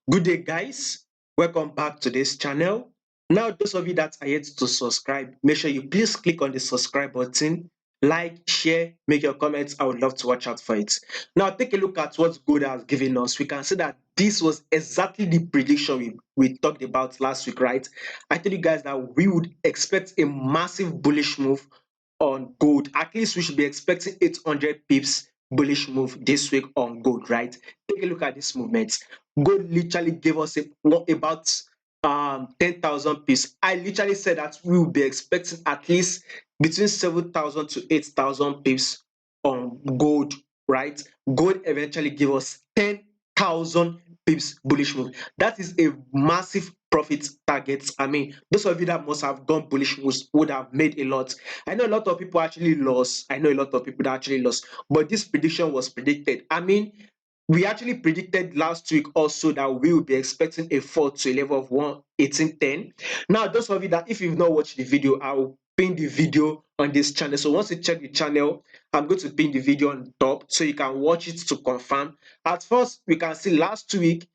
Good day, guys. Welcome back to this channel. Now, those of you that are yet to subscribe, make sure you please click on the subscribe button, like, share, make your comments. I would love to watch out for it. Now, take a look at what God has given us. We can see that this was exactly the prediction we talked about last week, right? I told you guys that we would expect a massive bullish move on gold. At least we should be expecting 800 pips bullish move this week on gold, right? Take a look at this movement. Gold literally gave us about 10,000 pips. I literally said that we will be expecting at least between 7,000 to 8,000 pips on gold, right? Gold eventually gave us 10,000 pips bullish move. That is a massive profit target. I mean, those of you that must have gone bullish moves would have made a lot. I know a lot of people actually lost. I know a lot of people that actually lost, but this prediction was predicted. I mean, we actually predicted last week also that we will be expecting a fall to a level of 118.10. Now, those of you that if you've not watched the video, I will pin the video on this channel. So once you check the channel, I'm going to pin the video on top so you can watch it to confirm. At first, we can see last week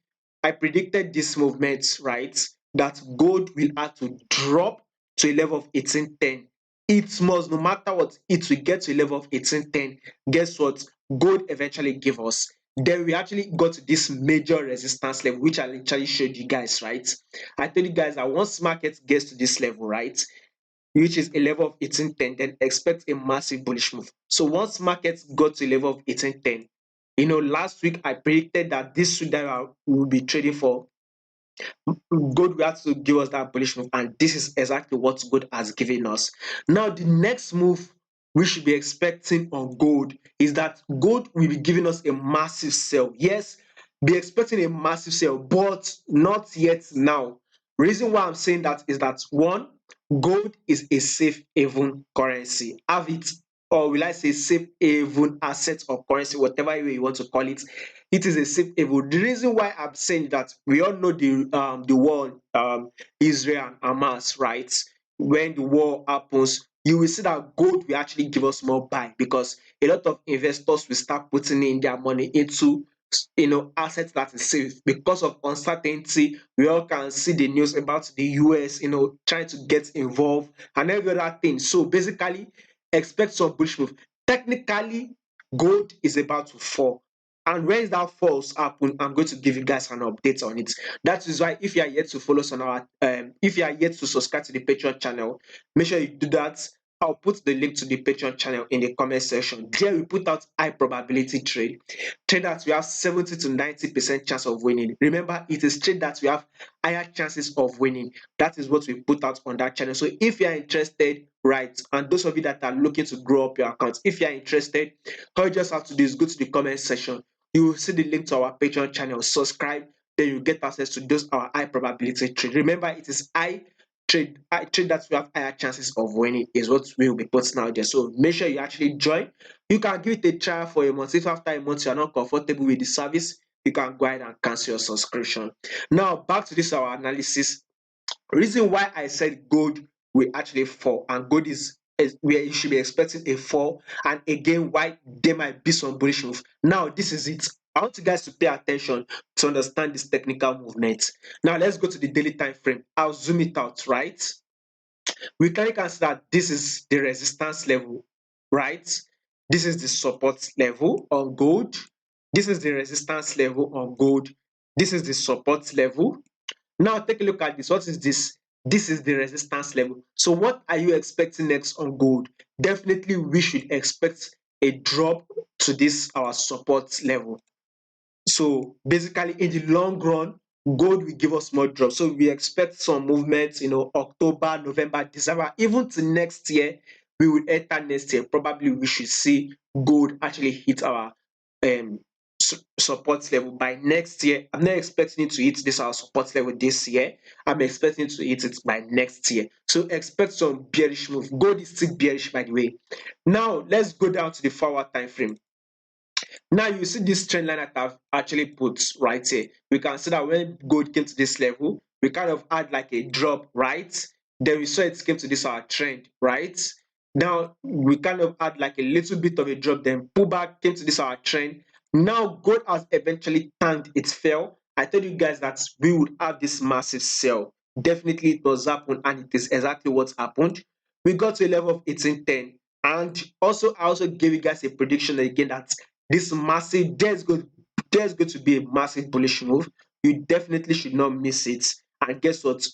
I predicted this movement, right? That gold will have to drop to a level of 1810. It must, no matter what, it will get to a level of 1810. Guess what? Gold eventually gave us. Then we actually got to this major resistance level, which I literally showed you guys, right? I told you guys that once market gets to this level, right, which is a level of 1810, then expect a massive bullish move. So once markets got to a level of 1810, last week I predicted that this should that will be trading for God will have to give us that bullish move, and this is exactly what God has given us. Now, the next move we should be expecting on gold is that gold will be giving us a massive sell. Yes, be expecting a massive sell, but not yet now. Reason why I'm saying that is that one, gold is a safe haven currency. Have it, or will I say safe haven asset or currency, whatever way you want to call it. It is a safe haven. The reason why I'm saying that, we all know the war, Israel and Hamas, right? When the war happens, you will see that gold will actually give us more buy, because a lot of investors will start putting in their money into assets that is safe. Because of uncertainty, we all can see the news about the US trying to get involved and every other thing. So basically, expect some bullish move. Technically, gold is about to fall, and when that falls happen, I'm going to give you guys an update on it. That is why, if you are yet to follow us on our if you are yet to subscribe to the Patreon channel, make sure you do that. I'll put the link to the Patreon channel in the comment section. There we put out high probability trade that we have 70 to 90% chance of winning. Remember, it is trade that we have higher chances of winning. That is what we put out on that channel. So if you are interested, right, and those of you that are looking to grow up your accounts, if you are interested, all you just have to do is go to the comment section. You will see the link to our Patreon channel. Subscribe, then you get access to those our high probability trade. Remember, it is trade that we have higher chances of winning is what we will be putting out there. So make sure you actually join. You can give it a try for a month. If after a month you are not comfortable with the service, you can go ahead and cancel your subscription. Now, back to this our analysis. Reason why I said gold will actually fall, and gold is where you should be expecting a fall, and again why there might be some bullish move. Now, this is it. I want you guys to pay attention to understand this technical movement. Now let's go to the daily time frame. I'll zoom it out, right? We clearly can see that this is the resistance level, right? This is the support level on gold. This is the resistance level on gold. This is the support level. Now take a look at this. What is this? This is the resistance level. So what are you expecting next on gold? Definitely we should expect a drop to this our support level. So basically, in the long run, gold will give us more drops. So we expect some movements, October, November, December, even to next year. We will enter next year. Probably we should see gold actually hit our um, support level by next year. I'm not expecting it to hit this our support level this year. I'm expecting to hit it by next year. So expect some bearish move. Gold is still bearish, by the way. Now let's go down to the forward time frame. Now you see this trend line that I've actually put right here. We can see that when gold came to this level, we kind of had like a drop, right? Then we saw it came to this our trend, right? Now we kind of had like a little bit of a drop, then pull back, came to this our trend. Now gold has eventually tanked, it fell, I told you guys that we would have this massive sell. Definitely it does happen, and it is exactly what happened. We got to a level of 1810, and also I also gave you guys a prediction again that this massive there's going to be a massive bullish move. You definitely should not miss it. And guess what?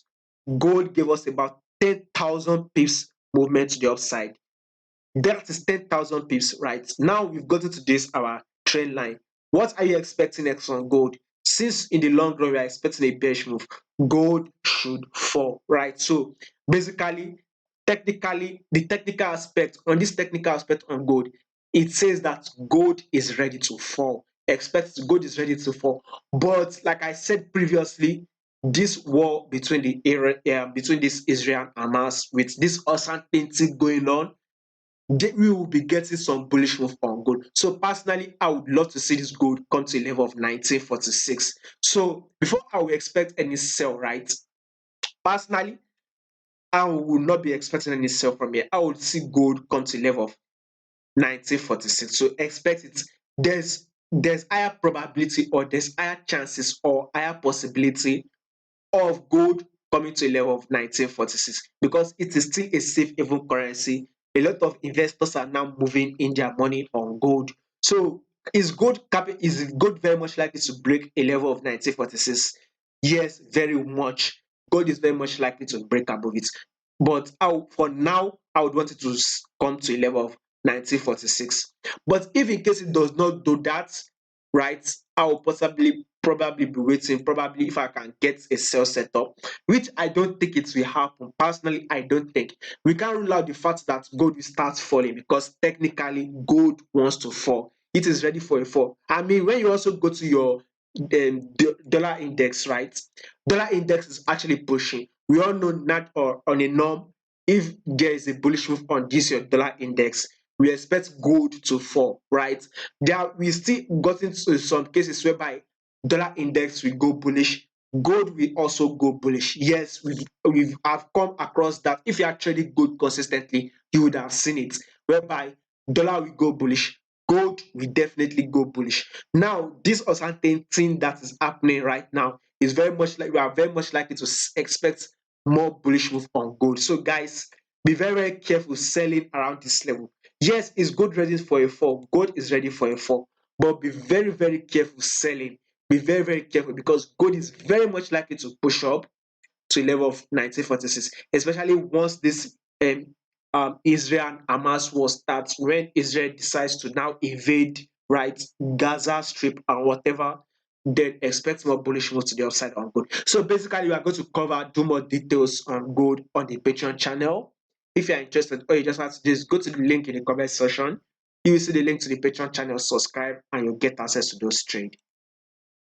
Gold gave us about 10,000 pips movement to the upside. That is 10,000 pips, right? Now we've gotten to this, our trend line. What are you expecting next on gold? Since in the long run, we are expecting a bearish move, gold should fall, right? So basically, technically, the technical aspect on this technical aspect on gold, it says that gold is ready to fall. Expect gold is ready to fall. But like I said previously, this war between between this Israel and Hamas with this uncertainty going on, we will be getting some bullish move on gold. So personally, I would love to see this gold come to a level of 1946. So before I will expect any sell, right? Personally, I will not be expecting any sell from here. I would see gold come to a level of 1946. So expect it. There's higher probability, or there's higher chances, or higher possibility of gold coming to a level of 1946, because it is still a safe haven currency. A lot of investors are now moving in their money on gold. So is gold very much likely to break a level of 1946? Yes, very much. Gold is very much likely to break above it. But for now, I would want it to come to a level of 1946. But if in case it does not do that, right, I will possibly probably be waiting, probably if I can get a sell set up, which I don't think it will happen. Personally, I don't think. We can't rule out the fact that gold will start falling, because technically gold wants to fall. It is ready for a fall. I mean, when you also go to your dollar index, right? Dollar index is actually pushing. We all know that, or on a norm, if there is a bullish move on this your dollar index, we expect gold to fall, right? We still got into some cases whereby dollar index will go bullish, gold will also go bullish. Yes, we've have come across that. If you are trading gold consistently, you would have seen it, whereby dollar will go bullish, gold will definitely go bullish. Now, this uncertain thing that is happening right now is very much like we are very much likely to expect more bullish move on gold. So guys, be very, very careful selling around this level. Yes, is gold ready for a fall? Gold is ready for a fall, but be very, very careful selling. Be very, very careful, because gold is very much likely to push up to a level of 1946, especially once this Israel and Hamas war starts, when Israel decides to now invade, right, Gaza Strip and whatever, then expect more bullish moves to the upside on gold. So basically, we are going to do more details on gold on the Patreon channel. If you're interested, all you just have to do is go to the link in the comment section. You will see the link to the Patreon channel, subscribe, and you'll get access to those trades.